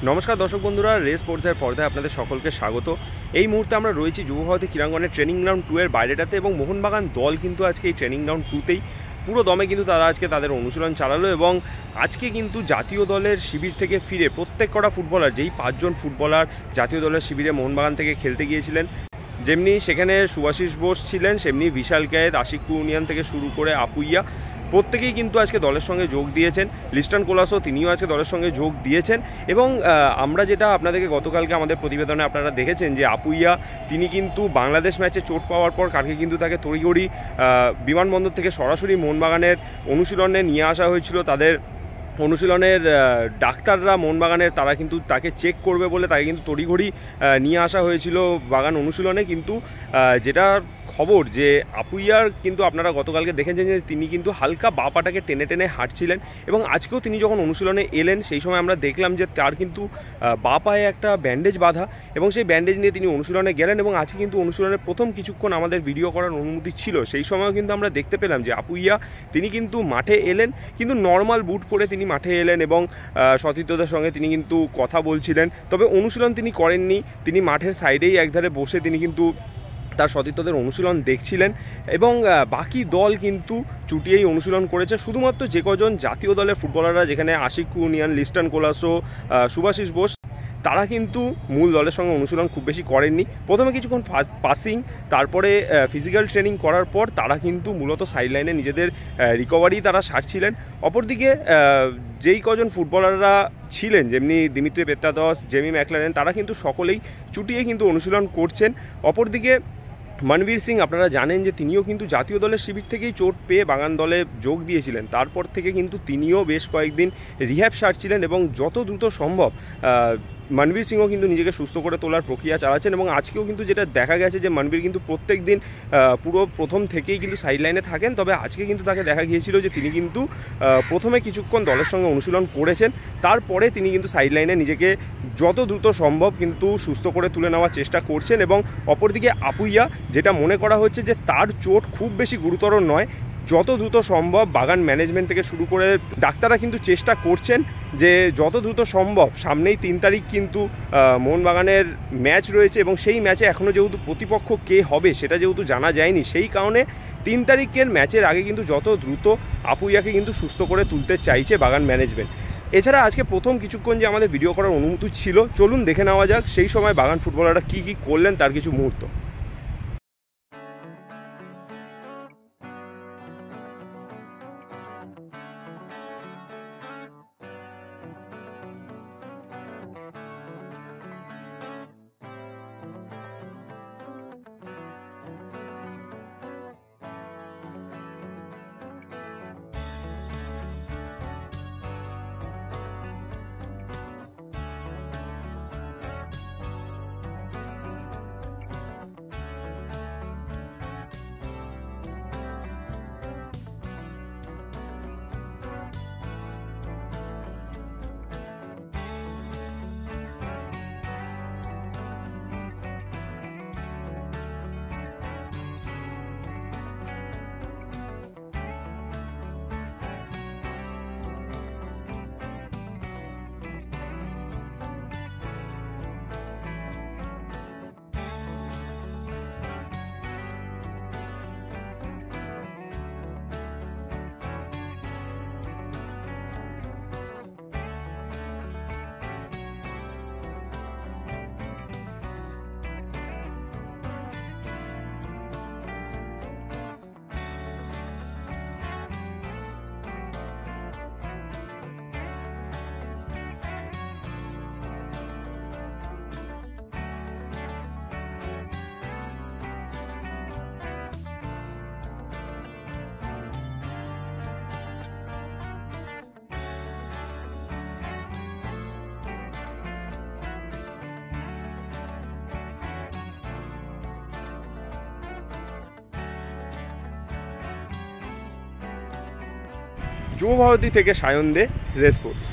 নমস্কার দর্শক বন্ধুরা, রেস স্পোর্টসের পর্দায় আপনাদের সকলকে স্বাগত। এই মুহূর্তে আমরা রয়েছি যুব ভারতী ক্রীড়াঙ্গনের ট্রেনিং গ্রাউন্ড 2 এর বাইরেটাতে এবং মোহনবাগান দল কিন্তু আজকে এই ট্রেনিং গ্রাউন্ড 2তেই পুরো দমে কিন্তু তারা আজকে তাদের অনুশীলন চালালো এবং আজকে কিন্তু জাতীয় দলের শিবির থেকে ফিরে প্রত্যেক কটা ফুটবলার, যেই 5 জন ফুটবলার জাতীয় দলের শিবিরে মোহনবাগান থেকে খেলতে গিয়েছিলেন, যেমনি সেখানে সুভাশিস বোস ছিলেন, সেমনি বিশাল কায়েত, আশিক কুনিয়ান থেকে শুরু করে আপুইয়া প্রত্যেকেই কিন্তু আজকে দলের সঙ্গে যোগ দিয়েছেন। লিস্টন কোলাসো তিনিও আজকে দলের সঙ্গে যোগ দিয়েছেন এবং আমরা যেটা আপনাদেরকে গতকালকে আমাদের প্রতিবেদনে আপনারা দেখেছেন যে আপুইয়া তিনি কিন্তু বাংলাদেশ ম্যাচে চোট পাওয়ার পর কালকে কিন্তু তাকে তড়িঘড়ি বিমানবন্দর থেকে সরাসরি মোহনবাগানের অনুশীলনে নিয়ে আসা হয়েছিল। তাদের অনুশীলনের ডাক্তাররা মোহনবাগানের তারা কিন্তু তাকে চেক করবে বলে তাকে কিন্তু তড়িঘড়ি নিয়ে আসা হয়েছিল বাগান অনুশীলনে। কিন্তু যেটা খবর যে আপুইয়ার কিন্তু আপনারা গতকালকে দেখেছেন যে তিনি কিন্তু হালকা বা পাটাকে টেনে টেনে হাঁটছিলেন এবং আজকেও তিনি যখন অনুশীলনে এলেন সেই সময় আমরা দেখলাম যে তার কিন্তু বা পায়ে একটা ব্যান্ডেজ বাঁধা এবং সেই ব্যান্ডেজ নিয়ে তিনি অনুশীলনে গেলেন এবং আজকে কিন্তু অনুশীলনের প্রথম কিছুক্ষণ আমাদের ভিডিও করার অনুমতি ছিল। সেই সময়ও কিন্তু আমরা দেখতে পেলাম যে আপুইয়া তিনি কিন্তু মাঠে এলেন, কিন্তু নর্মাল বুট পরে তিনি মাঠে এলেন এবং সতীর্থদের সঙ্গে তিনি কিন্তু কথা বলছিলেন। তবে অনুশীলন তিনি করেননি, তিনি মাঠের সাইডেই একধারে বসে তিনি কিন্তু তার সতীর্থদের অনুশীলন দেখছিলেন এবং বাকি দল কিন্তু চুটিয়েই অনুশীলন করেছে। শুধুমাত্র যে কজন জাতীয় দলের ফুটবলাররা, যেখানে আশিক কুনিয়ান, লিস্টন কোলাসো, সুভাশিস বোস, তারা কিন্তু মূল দলের সঙ্গে অনুশীলন খুব বেশি করেননি। প্রথমে কিছুক্ষণ পাসিং, তারপরে ফিজিক্যাল ট্রেনিং করার পর তারা কিন্তু মূলত সাইডলাইনে নিজেদের রিকভারি তারা সারছিলেন। অপরদিকে যেই কজন ফুটবলাররা ছিলেন, যেমনি দিমিত্রি পেত্রাদস, জেমি ম্যাকলারেন, তারা কিন্তু সকলেই চুটিয়ে কিন্তু অনুশীলন করছেন। অপরদিকে মনবীর সিং, আপনারা জানেন যে তিনিও কিন্তু জাতীয় দলের শিবির থেকেই চোট পেয়ে বাগান দলে যোগ দিয়েছিলেন। তারপর থেকে কিন্তু তিনিও বেশ কয়েকদিন রিহ্যাব সারছিলেন এবং যত দ্রুত সম্ভব মনবীর সিংও কিন্তু নিজেকে সুস্থ করে তোলার প্রক্রিয়া চালাচ্ছেন এবং আজকেও কিন্তু যেটা দেখা গেছে যে মনবীর কিন্তু প্রত্যেক দিন পুরো প্রথম থেকেই কিন্তু সাইডলাইনে থাকেন। তবে আজকে কিন্তু তাকে দেখা গিয়েছিল যে তিনি কিন্তু প্রথমে কিছুক্ষণ দলের সঙ্গে অনুশীলন করেছেন, তারপরে তিনি কিন্তু সাইডলাইনে নিজেকে যত দ্রুত সম্ভব কিন্তু সুস্থ করে তুলে নেওয়ার চেষ্টা করছেন। এবং অপরদিকে আপুইয়া, যেটা মনে করা হচ্ছে যে তার চোট খুব বেশি গুরুতর নয়, যত দ্রুত সম্ভব বাগান ম্যানেজমেন্ট থেকে শুরু করে ডাক্তাররা কিন্তু চেষ্টা করছেন যে যত দ্রুত সম্ভব, সামনেই 3 তারিখ কিন্তু মোহনবাগানের ম্যাচ রয়েছে এবং সেই ম্যাচে এখনও যেহেতু প্রতিপক্ষ কে হবে সেটা যেহেতু জানা যায়নি, সেই কারণে 3 তারিখের ম্যাচের আগে কিন্তু যত দ্রুত আপুইয়াকে কিন্তু সুস্থ করে তুলতে চাইছে বাগান ম্যানেজমেন্ট। এছাড়া আজকে প্রথম কিছুক্ষণ যে আমাদের ভিডিও করার অনুমতি ছিল, চলুন দেখে নেওয়া যাক সেই সময় বাগান ফুটবলাররা কী কী করলেন তার কিছু মুহূর্ত। যুব ভারতী থেকে সায়ন দে, রেস স্পোর্টস।